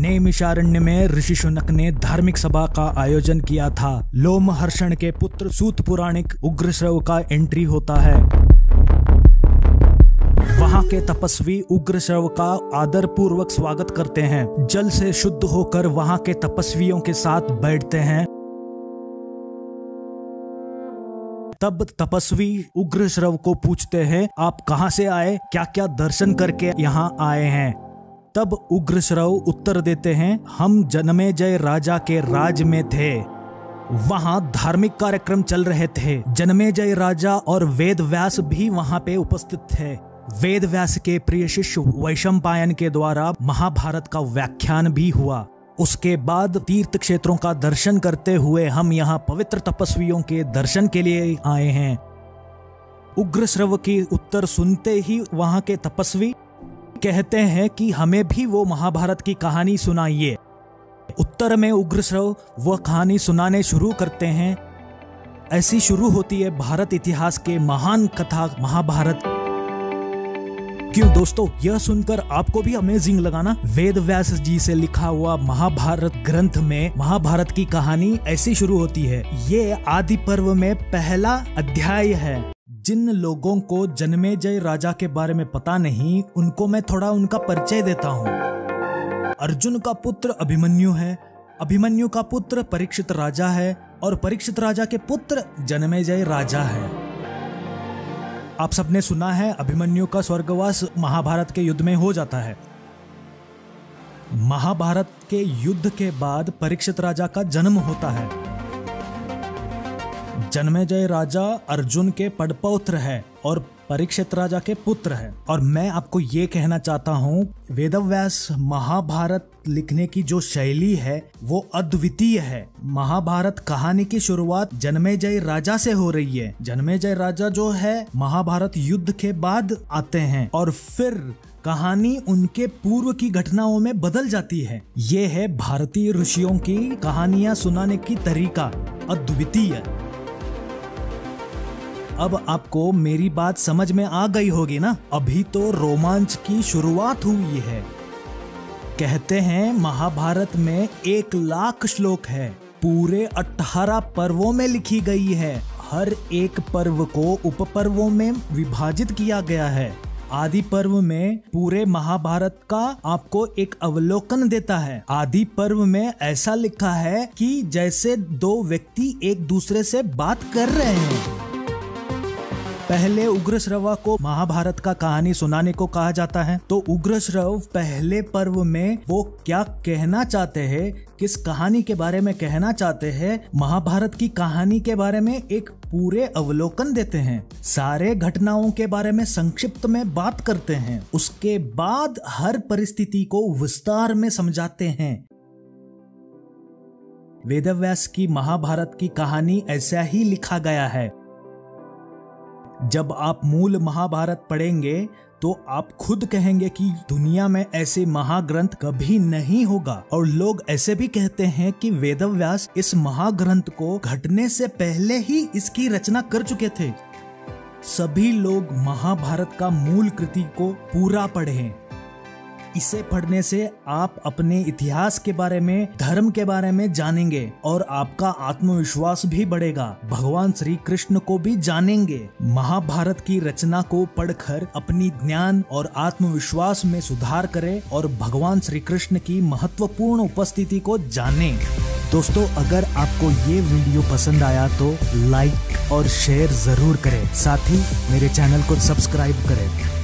नैमिषारण्य में ऋषि शुनक ने धार्मिक सभा का आयोजन किया था। लोमहर्षण के पुत्र सूत पुराणिक उग्रश्रव का एंट्री होता है। वहां के तपस्वी उग्रश्रव का आदर पूर्वक स्वागत करते हैं। जल से शुद्ध होकर वहां के तपस्वियों के साथ बैठते हैं। तब तपस्वी उग्रश्रव को पूछते हैं, आप कहां से आए, क्या क्या दर्शन करके यहाँ आए हैं। तब उग्रश्रव उत्तर देते हैं, हम जनमेजय राजा के राज में थे। वहां धार्मिक कार्यक्रम चल रहे थे। जनमेजय राजा और वेद व्यास भी वहां पे उपस्थित थे। वेद व्यास के प्रिय शिष्य वैशंपायन के द्वारा महाभारत का व्याख्यान भी हुआ। उसके बाद तीर्थ क्षेत्रों का दर्शन करते हुए हम यहाँ पवित्र तपस्वियों के दर्शन के लिए आए हैं। उग्रश्रव की उत्तर सुनते ही वहां के तपस्वी कहते हैं कि हमें भी वो महाभारत की कहानी सुनाइए। उत्तर में उग्रश्रव वह कहानी सुनाने शुरू करते हैं। ऐसी शुरू होती है भारत इतिहास के महान कथा महाभारत। क्यों दोस्तों, यह सुनकर आपको भी अमेजिंग लगा ना? वेद व्यास जी से लिखा हुआ महाभारत ग्रंथ में महाभारत की कहानी ऐसी शुरू होती है। ये आदि पर्व में पहला अध्याय है। जिन लोगों को जनमेजय राजा के बारे में पता नहीं, उनको मैं थोड़ा उनका परिचय देता हूँ। अर्जुन का पुत्र अभिमन्यु है। अभिमन्यु का पुत्र परीक्षित राजा है और परीक्षित राजा के पुत्र जनमेजय राजा है। आप सबने सुना है अभिमन्यु का स्वर्गवास महाभारत के युद्ध में हो जाता है। महाभारत के युद्ध के बाद परीक्षित राजा का जन्म होता है। जनमेजय राजा अर्जुन के पड़पौत्र है और परीक्षित राजा के पुत्र है। और मैं आपको ये कहना चाहता हूँ, वेदव्यास महाभारत लिखने की जो शैली है वो अद्वितीय है। महाभारत कहानी की शुरुआत जनमेजय राजा से हो रही है। जनमेजय राजा जो है महाभारत युद्ध के बाद आते हैं और फिर कहानी उनके पूर्व की घटनाओं में बदल जाती है। ये है भारतीय ऋषियों की कहानियां सुनाने की तरीका, अद्वितीय। अब आपको मेरी बात समझ में आ गई होगी ना? अभी तो रोमांच की शुरुआत हुई है। कहते हैं महाभारत में 1,00,000 श्लोक है। पूरे 18 पर्वों में लिखी गई है। हर एक पर्व को उपपर्वों में विभाजित किया गया है। आदि पर्व में पूरे महाभारत का आपको एक अवलोकन देता है। आदि पर्व में ऐसा लिखा है कि जैसे दो व्यक्ति एक दूसरे से बात कर रहे हैं। पहले उग्रश्रवा को महाभारत का कहानी सुनाने को कहा जाता है। तो उग्रश्रव पहले पर्व में वो क्या कहना चाहते हैं, किस कहानी के बारे में कहना चाहते हैं, महाभारत की कहानी के बारे में एक पूरे अवलोकन देते हैं। सारे घटनाओं के बारे में संक्षिप्त में बात करते हैं। उसके बाद हर परिस्थिति को विस्तार में समझाते हैं। वेदव्यास की महाभारत की कहानी ऐसा ही लिखा गया है। जब आप मूल महाभारत पढ़ेंगे तो आप खुद कहेंगे कि दुनिया में ऐसे महाग्रंथ कभी नहीं होगा। और लोग ऐसे भी कहते हैं कि वेदव्यास इस महाग्रंथ को घटने से पहले ही इसकी रचना कर चुके थे। सभी लोग महाभारत का मूल कृति को पूरा पढ़ें। इसे पढ़ने से आप अपने इतिहास के बारे में, धर्म के बारे में जानेंगे और आपका आत्मविश्वास भी बढ़ेगा। भगवान श्री कृष्ण को भी जानेंगे। महाभारत की रचना को पढ़कर अपनी ज्ञान और आत्मविश्वास में सुधार करें और भगवान श्री कृष्ण की महत्वपूर्ण उपस्थिति को जानें। दोस्तों, अगर आपको ये वीडियो पसंद आया तो लाइक और शेयर जरूर करें। साथ ही मेरे चैनल को सब्सक्राइब करें।